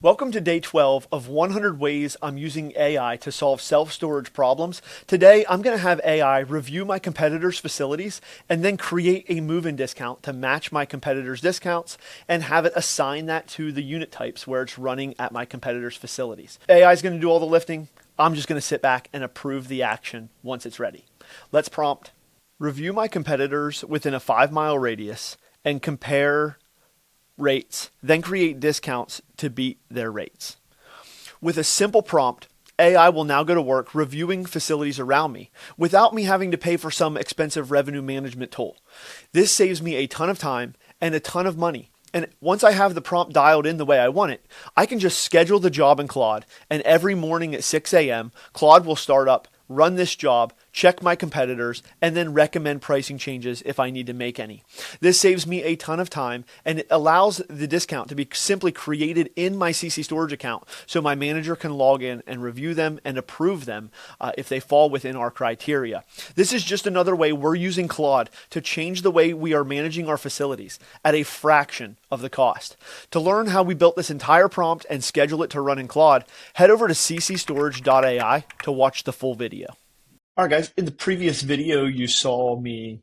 Welcome to day 12 of 100 ways I'm using AI to solve self-storage problems. Today, I'm going to have AI review my competitors' facilities and then create a move-in discount to match my competitors' discounts and have it assign that to the unit types where it's running at my competitors' facilities. AI is going to do all the lifting. I'm just going to sit back and approve the action once it's ready. Let's prompt, review my competitors within a 5-mile radius and compare rates, then create discounts to beat their rates. With a simple prompt, AI will now go to work reviewing facilities around me without me having to pay for some expensive revenue management tool. This saves me a ton of time and a ton of money. And once I have the prompt dialed in the way I want it, I can just schedule the job in Claude, and every morning at 6 a.m., Claude will start up, run this job, check my competitors, and then recommend pricing changes if I need to make any. This saves me a ton of time, and it allows the discount to be simply created in my CC Storage account so my manager can log in and review them and approve them if they fall within our criteria. This is just another way we're using Claude to change the way we are managing our facilities at a fraction of the cost. To learn how we built this entire prompt and schedule it to run in Claude, head over to ccstorage.ai to watch the full video. All right, guys, in the previous video, you saw me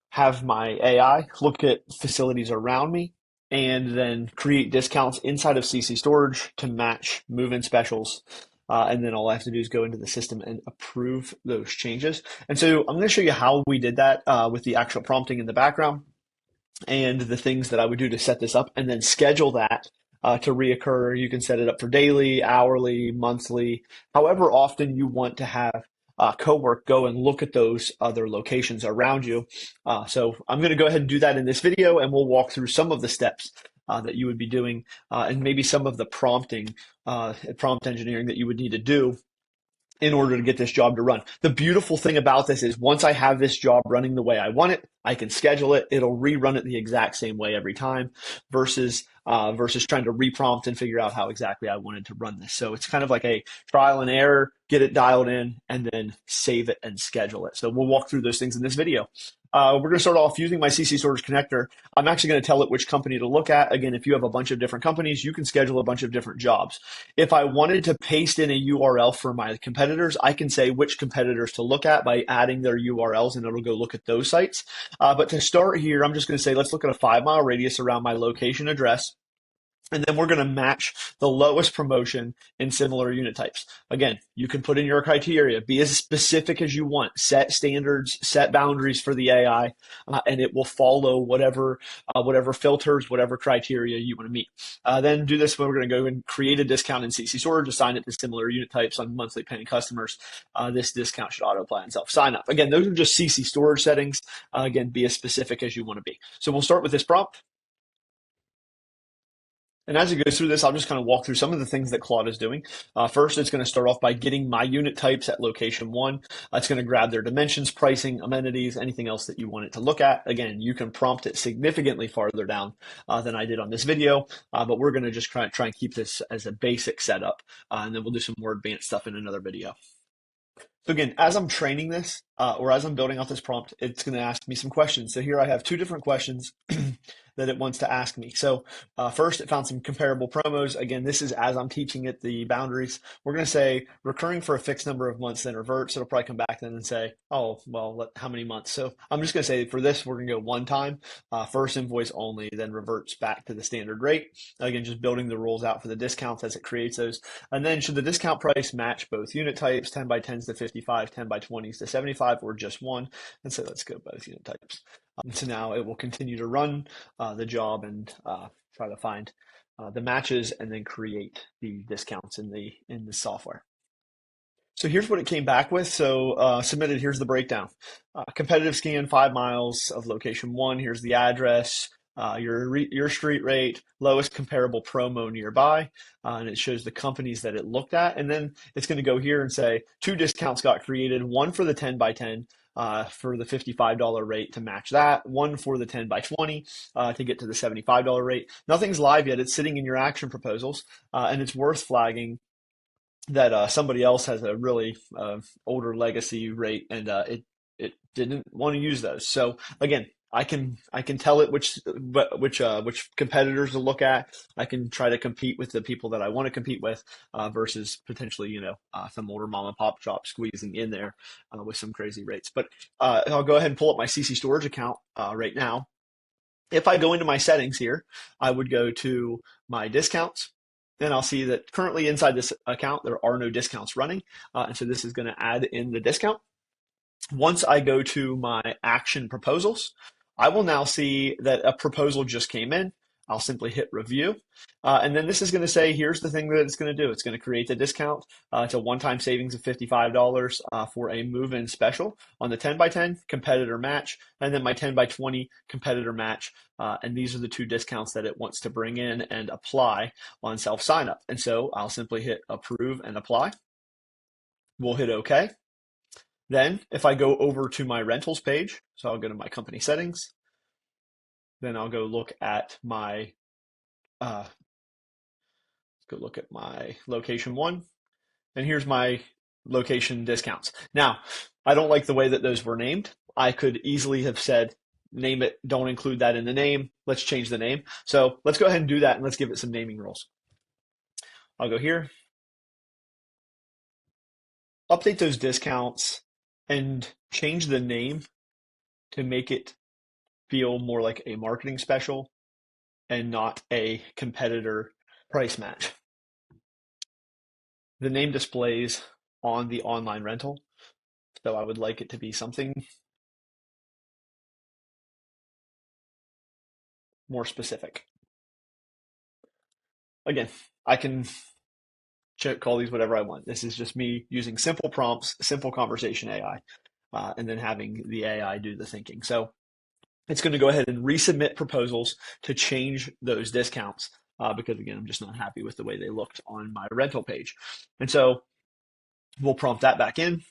have my AI look at facilities around me and then create discounts inside of CC Storage to match move-in specials. And then all I have to do is go into the system and approve those changes. And so I'm going to show you how we did that with the actual prompting in the background and the things that I would do to set this up and then schedule that to reoccur. You can set it up for daily, hourly, monthly, however often you want to have cowork go and look at those other locations around you. So I'm going to go ahead and do that in this video, and we'll walk through some of the steps that you would be doing and maybe some of the prompt engineering that you would need to do in order to get this job to run. The beautiful thing about this is once I have this job running the way I want it, I can schedule it. It'll rerun it the exact same way every time versus trying to reprompt and figure out how exactly I wanted to run this. So it's kind of like a trial and error, get it dialed in, and then save it and schedule it. So we'll walk through those things in this video. We're going to start off using my CC Storage connector. I'm actually going to tell it which company to look at. Again, if you have a bunch of different companies, you can schedule a bunch of different jobs. If I wanted to paste in a URL for my competitors, I can say which competitors to look at by adding their URLs, and it'll go look at those sites. But to start here, I'm just going to say, let's look at a 5-mile radius around my location address. And then we're going to match the lowest promotion in similar unit types. Again, you can put in your criteria, be as specific as you want, set standards, set boundaries for the AI, and it will follow whatever filters, whatever criteria you want to meet. Then do this when we're going to go and create a discount in CC Storage, assign it to similar unit types on monthly paying customers. This discount should auto apply and self sign up. Again, those are just CC Storage settings. Again, be as specific as you want to be. So we'll start with this prompt. And as it goes through this, I'll just kind of walk through some of the things that Claude is doing. First, it's going to start off by getting my unit types at location 1. It's going to grab their dimensions, pricing, amenities, anything else that you want it to look at. Again, you can prompt it significantly farther down than I did on this video, but we're going to just try and keep this as a basic setup, and then we'll do some more advanced stuff in another video. So again, as I'm training this, or as I'm building out this prompt, it's going to ask me some questions. So here I have 2 different questions that it wants to ask me. So first, it found some comparable promos. Again, this is as I'm teaching it the boundaries. We're going to say recurring for a fixed number of months, then revert. So it'll probably come back then and say, oh, well, how many months? So I'm just going to say for this, we're going to go one time, first invoice only, then reverts back to the standard rate. Again, just building the rules out for the discounts as it creates those. And then should the discount price match both unit types, 10 by 10s to 55, 10 by 20s to 75, or just one? And so let's go both unit types. So now it will continue to run the job and try to find the matches and then create the discounts in the software. So here's what it came back with. So submitted, here's the breakdown. Competitive scan, 5 miles of location 1. Here's the address, your street rate, lowest comparable promo nearby, and it shows the companies that it looked at. And then it's going to go here and say 2 discounts got created, one for the 10 by 10 for the $55 rate to match that, one for the 10 by 20 to get to the $75 rate. Nothing's live yet. It's sitting in your action proposals, and it's worth flagging that somebody else has a really older legacy rate, and it didn't want to use those. So again, I can tell it which competitors to look at. I can try to compete with the people that I want to compete with, versus potentially some older mom and pop shop squeezing in there with some crazy rates. But I'll go ahead and pull up my CC Storage account right now. If I go into my settings here, I would go to my discounts. And I'll see that currently inside this account, there are no discounts running. And so this is going to add in the discount. Once I go to my action proposals, I will now see that a proposal just came in. I'll simply hit review. And then this is going to say, here's the thing that it's going to do. It's going to create the discount. It's a one-time savings of $55 for a move-in special on the 10 by 10 competitor match, and then my 10 by 20 competitor match. And these are the two discounts that it wants to bring in and apply on self-signup. And so I'll simply hit approve and apply. We'll hit OK. Then if I go over to my rentals page, so I'll go to my company settings, then I'll go look at my location one, and here's my location discounts. Now, I don't like the way that those were named. I could easily have said, name it, don't include that in the name. Let's change the name. So let's go ahead and do that, and let's give it some naming rules. I'll go here, update those discounts, and change the name to make it feel more like a marketing special and not a competitor price match. The name displays on the online rental, so I would like it to be something more specific. Again, I can call these whatever I want. This is just me using simple prompts, simple conversation AI, and then having the AI do the thinking. So it's going to go ahead and resubmit proposals to change those discounts, because again, I'm just not happy with the way they looked on my rental page. And so we'll prompt that back in.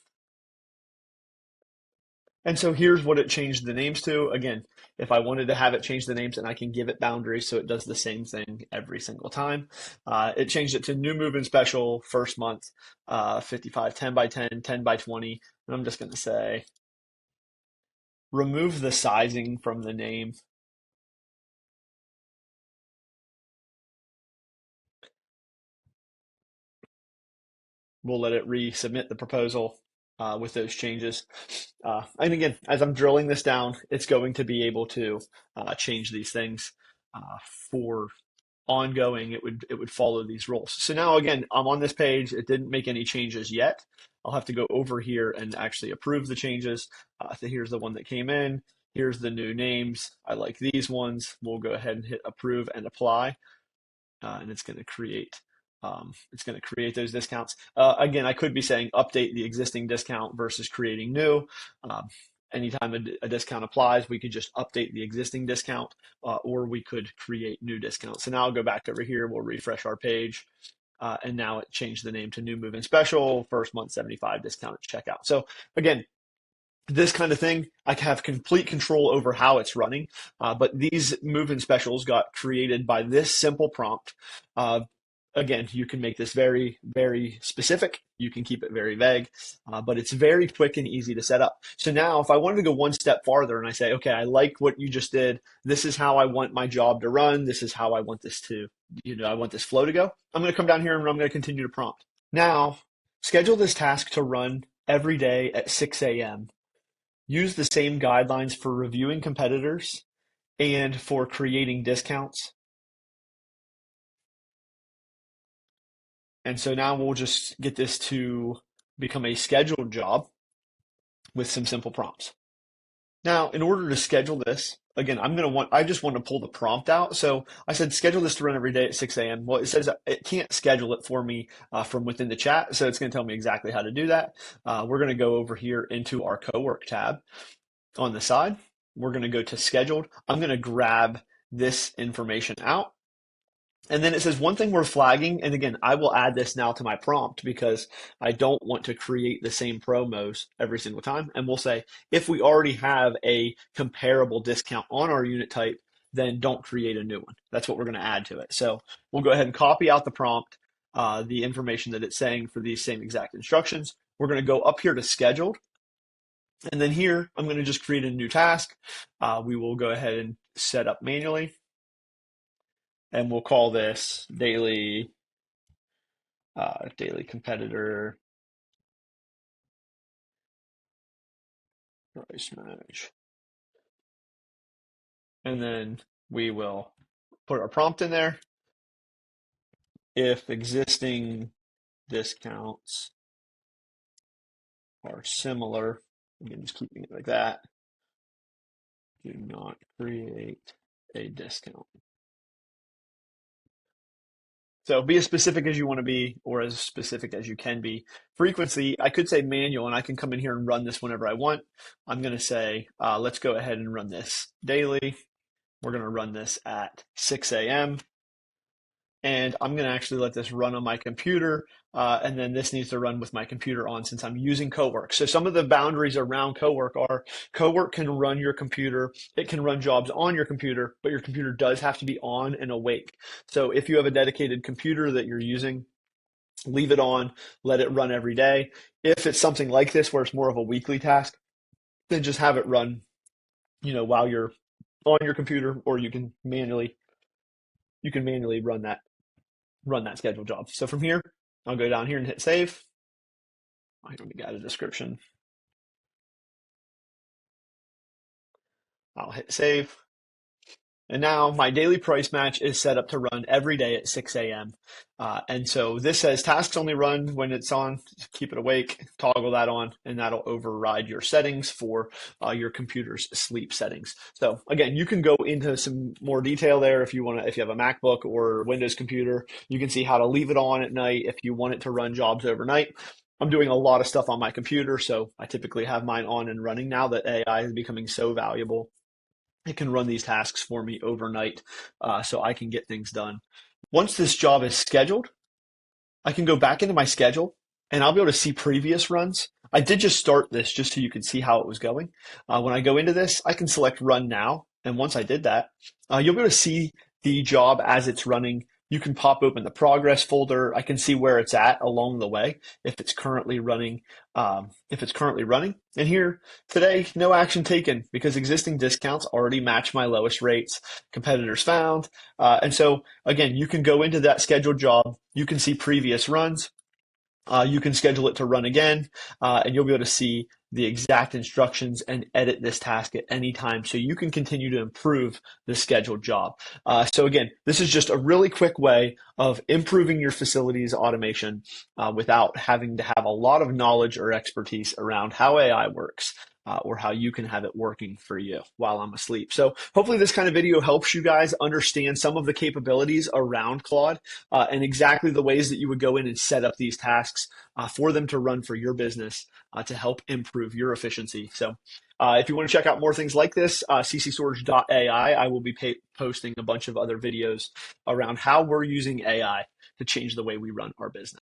And so here's what it changed the names to. Again, if I wanted to have it change the names, and I can give it boundaries so it does the same thing every single time. It changed it to new move-in special, first month, 55, 10 by 10, 10 by 20. And I'm just going to say, remove the sizing from the name. We'll let it resubmit the proposal with those changes. And again, as I'm drilling this down, it's going to be able to change these things for ongoing. It would follow these rules. So now again, I'm on this page. It didn't make any changes yet. I'll have to go over here and actually approve the changes. So here's the one that came in. Here's the new names. I like these ones. We'll go ahead and hit approve and apply, and it's going to create those discounts. Again, I could be saying update the existing discount versus creating new. Anytime a discount applies, we could just update the existing discount, or we could create new discounts. So now I'll go back over here. We'll refresh our page. And now it changed the name to new move-in special, first month 75 discount at checkout. So again, this kind of thing, I have complete control over how it's running. But these move-in specials got created by this simple prompt. Again, you can make this very, very specific. You can keep it very vague, but it's very quick and easy to set up. So now if I wanted to go one step farther and I say, okay, I like what you just did. This is how I want my job to run. This is how I want this to, I want this flow to go. I'm going to come down here and I'm going to continue to prompt. Now, schedule this task to run every day at 6 a.m. Use the same guidelines for reviewing competitors and for creating discounts. And so now we'll just get this to become a scheduled job with some simple prompts. Now, in order to schedule this, again, I just want to pull the prompt out. So I said, schedule this to run every day at 6 a.m. Well, it says it can't schedule it for me from within the chat. So it's going to tell me exactly how to do that. We're going to go over here into our cowork tab on the side. We're going to go to scheduled. I'm going to grab this information out. And then it says one thing worth flagging, and again, I will add this now to my prompt because I don't want to create the same promos every single time. And we'll say, if we already have a comparable discount on our unit type, then don't create a new one. That's what we're going to add to it. So we'll go ahead and copy out the prompt, the information that it's saying for these same exact instructions. We're going to go up here to scheduled. And then here, I'm going to just create a new task. We will go ahead and set up manually. And we'll call this daily competitor price match. And then we will put our prompt in there. If existing discounts are similar, again, just keeping it like that, do not create a discount. So be as specific as you want to be or as specific as you can be. Frequency, I could say manual, and I can come in here and run this whenever I want. I'm going to say, let's go ahead and run this daily. We're going to run this at 6 a.m. And I'm going to actually let this run on my computer. And then this needs to run with my computer on since I'm using Cowork. So some of the boundaries around Cowork are Cowork can run your computer. It can run jobs on your computer, but your computer does have to be on and awake. So if you have a dedicated computer that you're using, leave it on, let it run every day. If it's something like this where it's more of a weekly task, then just have it run, while you're on your computer, or you can manually run that scheduled job. So from here, I'll go down here and hit save. I don't add a description. I'll hit save. And now my daily price match is set up to run every day at 6 a.m. And so this says tasks only run when it's on. Keep it awake, toggle that on, and that'll override your settings for your computer's sleep settings. So again, you can go into some more detail there if you want to. If you have a MacBook or Windows computer, you can see how to leave it on at night if you want it to run jobs overnight. I'm doing a lot of stuff on my computer, so I typically have mine on and running now that AI is becoming so valuable. It can run these tasks for me overnight, so I can get things done. Once this job is scheduled, I can go back into my schedule and I'll be able to see previous runs. I did just start this just so you can see how it was going. When I go into this, I can select run now. And once I did that, you'll be able to see the job as it's running. You can pop open the progress folder. I can see where it's at along the way if it's currently running. And here today, no action taken because existing discounts already match my lowest rates. Competitors found. And so again, you can go into that scheduled job. You can see previous runs. You can schedule it to run again, and you'll be able to see the exact instructions and edit this task at any time so you can continue to improve the scheduled job. So again, this is just a really quick way of improving your facilities automation without having to have a lot of knowledge or expertise around how AI works. Or how you can have it working for you while I'm asleep. So hopefully this kind of video helps you guys understand some of the capabilities around Claude and exactly the ways that you would go in and set up these tasks for them to run for your business to help improve your efficiency. So if you want to check out more things like this, ccstorage.ai, I will be posting a bunch of other videos around how we're using AI to change the way we run our business.